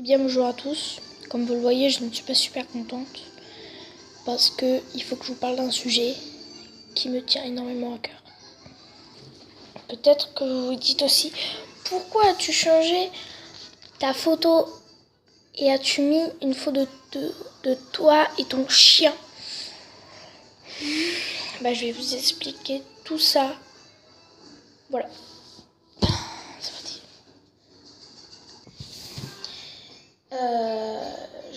Eh bien bonjour à tous, comme vous le voyez je ne suis pas super contente parce que il faut que je vous parle d'un sujet qui me tient énormément à cœur. Peut-être que vous vous dites aussi pourquoi as-tu changé ta photo et as-tu mis une photo de toi et ton chien. Je vais vous expliquer tout ça. Voilà. C'est parti.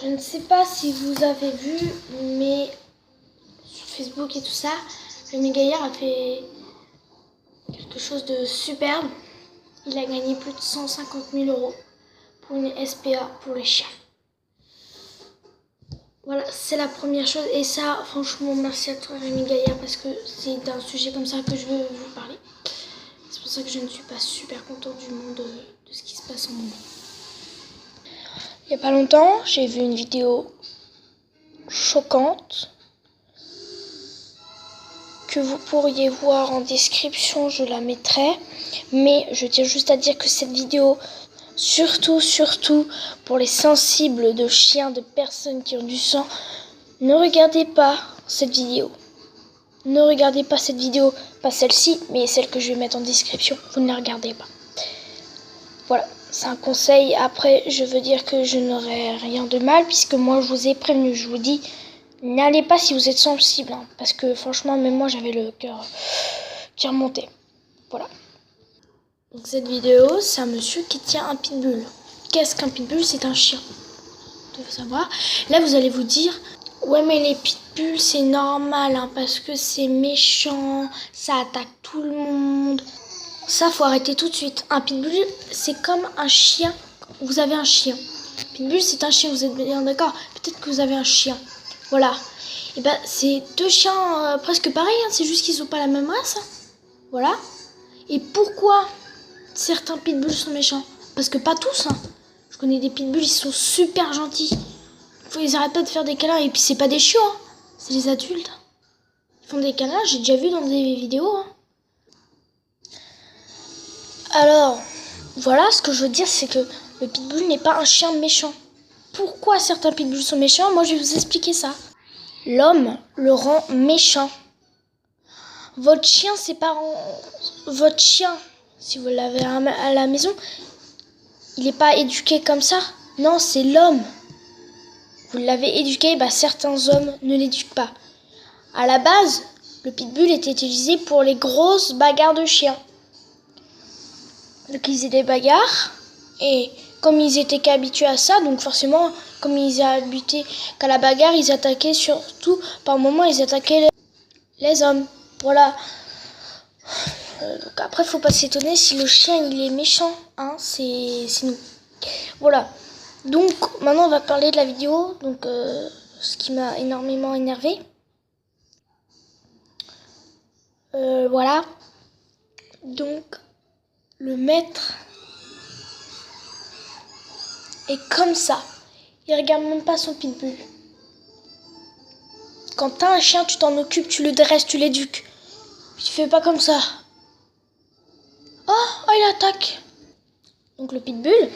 Je ne sais pas si vous avez vu, mais sur Facebook et tout ça, le Gaillard a fait quelque chose de superbe. Il a gagné plus de 150 000 € pour une SPA pour les chiens. Voilà, c'est la première chose. Et ça, franchement, merci à toi, Rémi Gaillard, parce que c'est d'un sujet comme ça que je veux vous parler. C'est pour ça que je ne suis pas super contente du monde de ce qui se passe en ce moment. Il n'y a pas longtemps, j'ai vu une vidéo choquante que vous pourriez voir en description, je la mettrai. Mais je tiens juste à dire que cette vidéo, surtout pour les sensibles de chiens, de personnes qui ont du sang, ne regardez pas cette vidéo. Ne regardez pas cette vidéo, pas celle-ci, mais celle que je vais mettre en description. Vous ne la regardez pas. Voilà, c'est un conseil. Après, je veux dire que je n'aurai rien de mal, puisque moi je vous ai prévenu, je vous dis, n'allez pas si vous êtes sensible, hein, parce que franchement, même moi j'avais le cœur qui remontait. Voilà. Donc cette vidéo, c'est un monsieur qui tient un pitbull. Qu'est-ce qu'un pitbull? C'est un chien. Vous devez savoir. Là, vous allez vous dire, ouais, mais les pitbulls, c'est normal, hein, parce que c'est méchant, ça attaque tout le monde. Ça, faut arrêter tout de suite. Un pitbull, c'est comme un chien. Vous avez un chien. Pitbull, c'est un chien, vous êtes bien d'accord? Peut-être que vous avez un chien. Voilà. Et ben, c'est deux chiens presque pareils, hein, c'est juste qu'ils n'ont pas la même race. Hein. Voilà. Et pourquoi certains pitbulls sont méchants? Parce que pas tous. Hein. Je connais des pitbulls, ils sont super gentils. Ils arrêtent pas de faire des câlins. Et puis, c'est pas des chiots, hein. C'est les adultes. Ils font des câlins, j'ai déjà vu dans des vidéos. Hein. Alors, voilà, ce que je veux dire, c'est que le pitbull n'est pas un chien méchant. Pourquoi certains pitbulls sont méchants? Moi, je vais vous expliquer ça. L'homme le rend méchant. Votre chien, c'est pas... Votre chien, si vous l'avez à la maison, il n'est pas éduqué comme ça. Non, c'est l'homme. Vous l'avez éduqué, certains hommes ne l'éduquent pas. À la base, le pitbull était utilisé pour les grosses bagarres de chiens. Donc ils faisaient des bagarres, et comme ils étaient qu'habitués à ça, donc forcément, comme ils étaient habitués qu'à la bagarre, ils attaquaient surtout, par moments, ils attaquaient les hommes. Voilà. Donc après, faut pas s'étonner si le chien, il est méchant, hein, c'est nous. Voilà. Donc, maintenant, on va parler de la vidéo, donc ce qui m'a énormément énervé. Voilà. Donc, le maître est comme ça. Il regarde même pas son pitbull. Quand t'as un chien, tu t'en occupes, tu le dresses, tu l'éduques. Tu fais pas comme ça. Oh, il attaque. Donc le pitbull,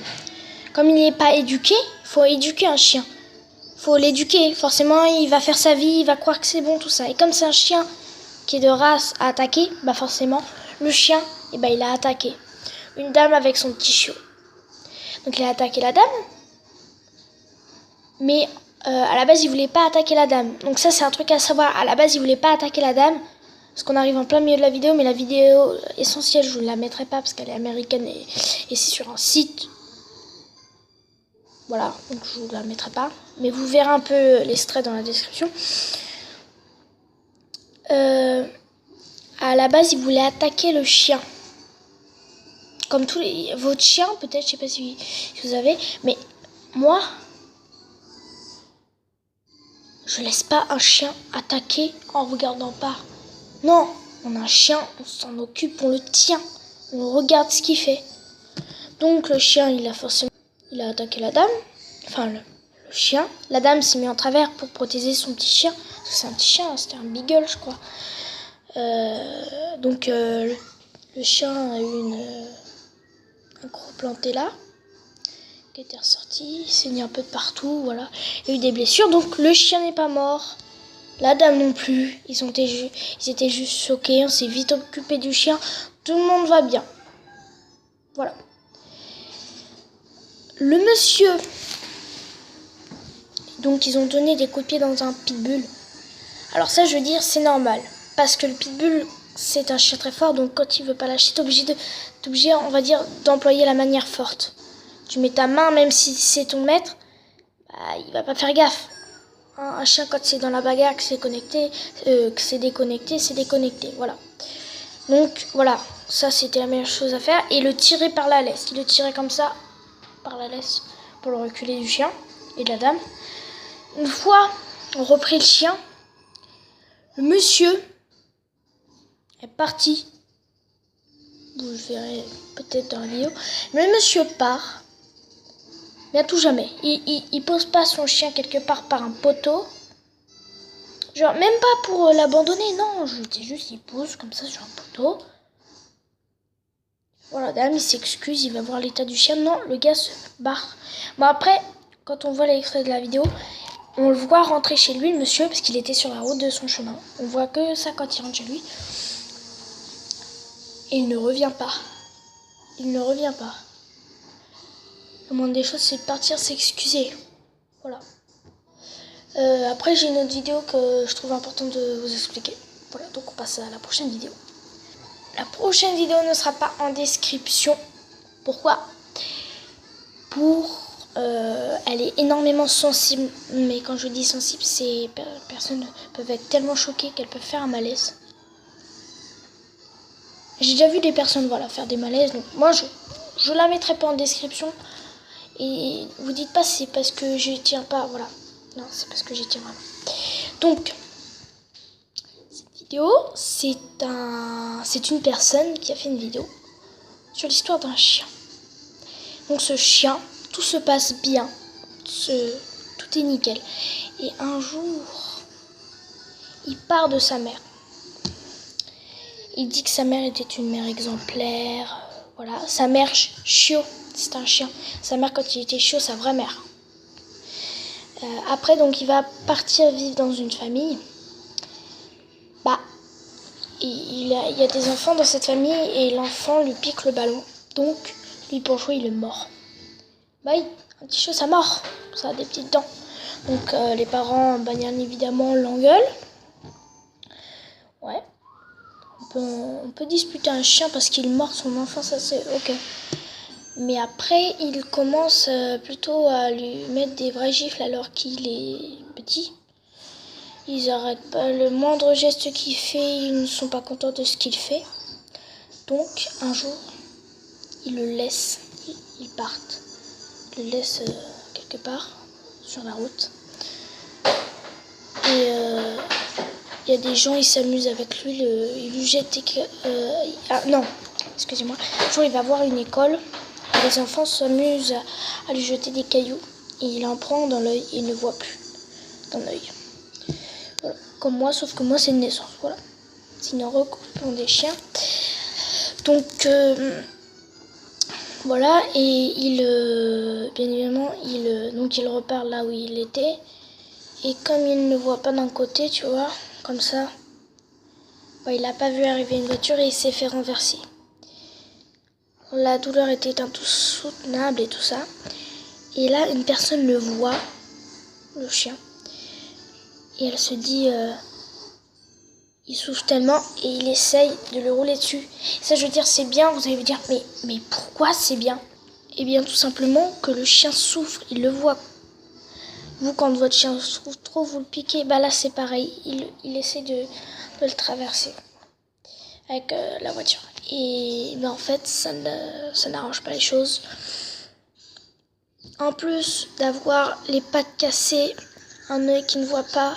comme il n'est pas éduqué, il faut éduquer un chien. Il faut l'éduquer. Forcément, il va faire sa vie, il va croire que c'est bon, tout ça. Et comme c'est un chien qui est de race à attaquer, forcément, le chien, il a attaqué une dame avec son petit chiot. Donc il a attaqué la dame. Mais à la base, il voulait pas attaquer la dame. Donc ça, c'est un truc à savoir. À la base, il voulait pas attaquer la dame. Parce qu'on arrive en plein milieu de la vidéo. Mais la vidéo essentielle, je ne la mettrai pas parce qu'elle est américaine et c'est sur un site. Voilà, donc je ne la mettrai pas. Mais vous verrez un peu l'extrait dans la description. À la base, il voulait attaquer le chien. Comme tous votre chien, peut-être, je sais pas si vous avez. Mais moi... je laisse pas un chien attaquer en regardant pas. Non, on a un chien, on s'en occupe, on le tient, on regarde ce qu'il fait. Donc le chien, il a attaqué la dame, enfin le chien. La dame s'est mise en travers pour protéger son petit chien. Parce que c'est un petit chien, c'était un beagle, je crois. Donc le chien a eu un gros planté là. qui était ressorti. Il saignait un peu de partout, voilà. Il y a eu des blessures, donc le chien n'est pas mort. La dame non plus. Ils étaient juste choqués. On s'est vite occupé du chien. Tout le monde va bien. Voilà. Le monsieur. Donc ils ont donné des coups de pied dans un pitbull. Alors ça, je veux dire, c'est normal. Parce que le pitbull, c'est un chien très fort. Donc quand il veut pas lâcher, t'es obligé, on va dire, d'employer la manière forte. Tu mets ta main, même si c'est ton maître, bah, il va pas faire gaffe. Un chien, quand c'est dans la bagarre, que c'est connecté, que c'est déconnecté, voilà. Donc, voilà, ça, c'était la meilleure chose à faire. Et le tirer par la laisse. Il le tirait comme ça, par la laisse, pour le reculer du chien et de la dame. Une fois, on reprit le chien, le monsieur est parti. Vous le verrez peut-être dans la vidéo. Mais le monsieur part. Mais à tout jamais. Il pose pas son chien quelque part par un poteau. Genre, même pas pour l'abandonner, non. Je dis juste, il pose comme ça sur un poteau. Voilà, dame, il s'excuse, il va voir l'état du chien. Non, le gars se barre. Bon, après, quand on voit l'extrait de la vidéo, on le voit rentrer chez lui, le monsieur, parce qu'il était sur la route de son chemin. On voit que ça quand il rentre chez lui. Et il ne revient pas. Il ne revient pas. Le moindre des choses, c'est de partir s'excuser. Voilà. Après, j'ai une autre vidéo que je trouve important de vous expliquer. Voilà, donc on passe à la prochaine vidéo. La prochaine vidéo ne sera pas en description. Pourquoi? Elle est énormément sensible. Mais quand je dis sensible, ces personnes peuvent être tellement choquées qu'elles peuvent faire un malaise. J'ai déjà vu des personnes faire des malaises. Donc moi, je la mettrai pas en description. Et vous dites pas c'est parce que je tiens pas. Voilà. Non, c'est parce que j'y tiens vraiment. Donc, cette vidéo, c'est une personne qui a fait une vidéo sur l'histoire d'un chien. Donc ce chien, tout se passe bien. Tout est nickel. Et un jour, il part de sa mère. Il dit que sa mère était une mère exemplaire. Voilà. Sa mère, chiot, c'est un chien. Sa mère, quand il était chiot, sa vraie mère. Après, donc, il va partir vivre dans une famille. Bah, il y a des enfants dans cette famille et l'enfant lui pique le ballon. Donc, lui, pour jouer, il est mort. Bah, un petit chiot, ça mord. Ça a des petites dents. Donc, les parents, bien évidemment, l'engueulent. Ouais. On peut disputer un chien parce qu'il mord son enfant, ça c'est ok. Mais après, il commence plutôt à lui mettre des vrais gifles alors qu'il est petit. Ils arrêtent pas. Le moindre geste qu'il fait, ils ne sont pas contents de ce qu'il fait. Donc, un jour, ils le laissent. Ils partent. Ils le laissent quelque part sur la route. Et il y a des gens, ils s'amusent avec lui. Ils lui jettent non, excusez-moi. Un jour, il va voir une école. Et les enfants s'amusent à lui jeter des cailloux. Et il en prend dans l'œil et il ne voit plus dans l'œil. Voilà. Comme moi, sauf que moi, c'est une naissance. Voilà. C'est une recoupement des chiens. Donc, voilà. Et bien évidemment, donc il repart là où il était. Et comme il ne voit pas d'un côté, tu vois, comme ça, il n'a pas vu arriver une voiture et il s'est fait renverser. La douleur était insoutenable et tout ça. Et là, une personne le voit, le chien. Et elle se dit, il souffre tellement et il essaye de le rouler dessus. Et ça, je veux dire, c'est bien. Vous allez me dire, mais pourquoi c'est bien? Eh bien, tout simplement que le chien souffre, il le voit. Vous, quand votre chien souffre trop, vous le piquez. Bah là, c'est pareil. Il essaie de le traverser avec la voiture. Et en fait, ça n'arrange pas les choses. En plus d'avoir les pattes cassées, un œil qui ne voit pas,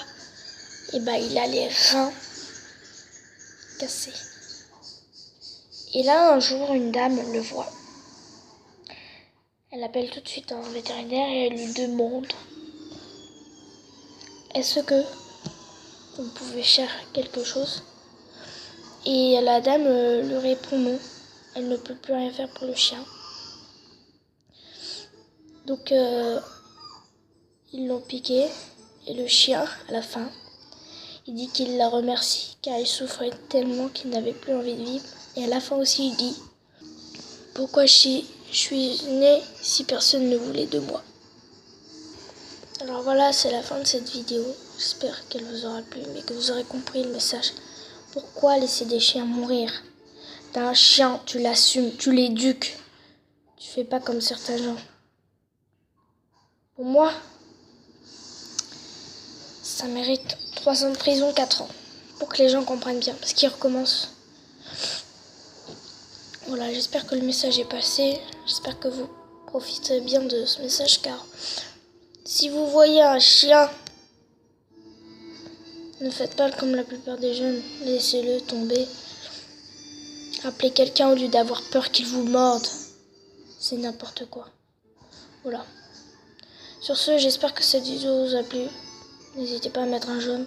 il a les reins cassés. Et là, un jour, une dame le voit. Elle appelle tout de suite un vétérinaire et elle lui demande: est-ce que vous pouvez faire quelque chose? Et la dame lui répond non. Elle ne peut plus rien faire pour le chien. Donc ils l'ont piqué et le chien, à la fin, il dit qu'il la remercie car il souffrait tellement qu'il n'avait plus envie de vivre. Et à la fin aussi, il dit « Pourquoi je suis né si personne ne voulait de moi ?» Alors voilà, c'est la fin de cette vidéo. J'espère qu'elle vous aura plu, mais que vous aurez compris le message. Pourquoi laisser des chiens mourir? T'as un chien, tu l'assumes, tu l'éduques. Tu fais pas comme certains gens. Pour moi, ça mérite 3 ans de prison, 4 ans. Pour que les gens comprennent bien, parce qu'ils recommencent. Voilà, j'espère que le message est passé. J'espère que vous profitez bien de ce message, car si vous voyez un chien, ne faites pas comme la plupart des jeunes. Laissez-le tomber. Appelez quelqu'un au lieu d'avoir peur qu'il vous morde. C'est n'importe quoi. Voilà. Sur ce, j'espère que cette vidéo vous a plu. N'hésitez pas à mettre un j'aime.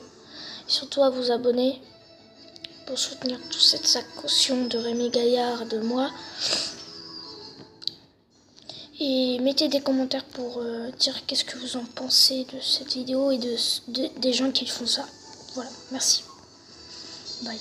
Et surtout à vous abonner pour soutenir toute cette caution de Rémi Gaillard et de moi. Et mettez des commentaires pour dire qu'est-ce que vous en pensez de cette vidéo et des gens qui font ça. Voilà, merci. Bye.